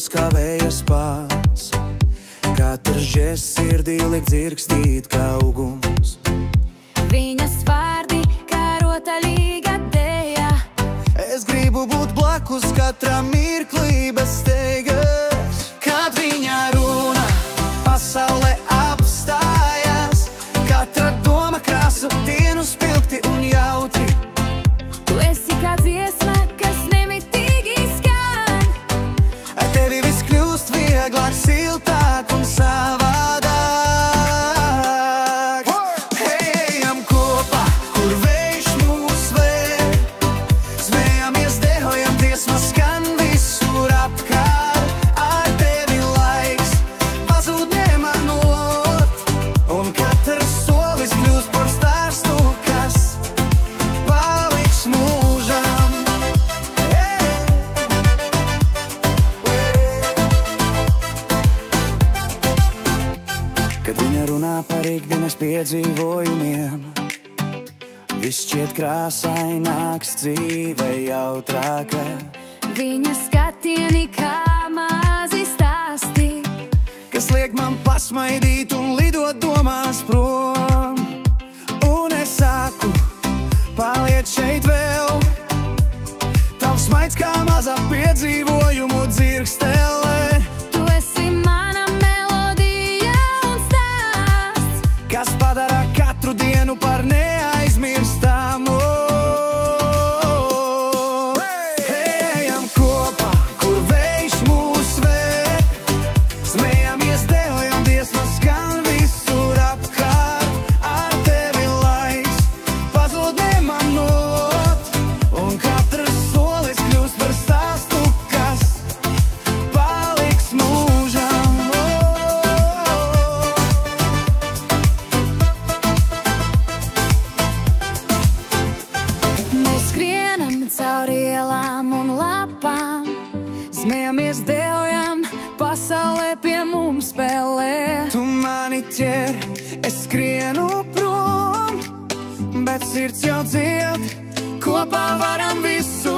solis kavējas pats. Katrs žests sirdī liek dzirkstīt kā uguns. Viņas vārdi kā rotaļīga dēja. Es gribu būt blakus katram mirklī bez steigas. Kad viņa runa, pasaule apstājas. Katra doma krāsu dienu spilgti un jautri. Tu esi kā dziesma, kas nemitīgi skan. Ar tevi viss kļūst vieglāk, siltāk un savādāk. Ejam kopā, kur vējš mūs vēr. Smējamies, dejojam, dziesma skan visur apkārt. Ar tevi laiks pazūd nemanot, un katrs solis kļūst par stāstu, kas paliks mūžam. Kad viņa runā par ikdienas piedzīvojumiem, viss šķiet krāsaināks, dzīve jautrāka. Viņa skatieni kā mazi stāsti, Kas liek man pasmaidīt un lidot domās prom. Un es saku, paliec šeit vēl. Tavs smaids kā maza piedzīvojumu dzirkstele. tu esi mana melodija un stāsts. Kas padara katru dienu par neaizmirstamu. Ejam kopā, kur vējš mūs vēr. Smējamies, dejojam, dziesma skan visur apkārt. Ar tevi laiks pazūd nemanot, un katrs solis kļūst par stāstu, kas paliks mūžam. Mēs skrienam cauri ielām un lapām, smējamies, dejojam, pasaulē pie mums spēlē. Tu mani ķer, es skrienu prom, bet sirds jau dzied, kopā varam visu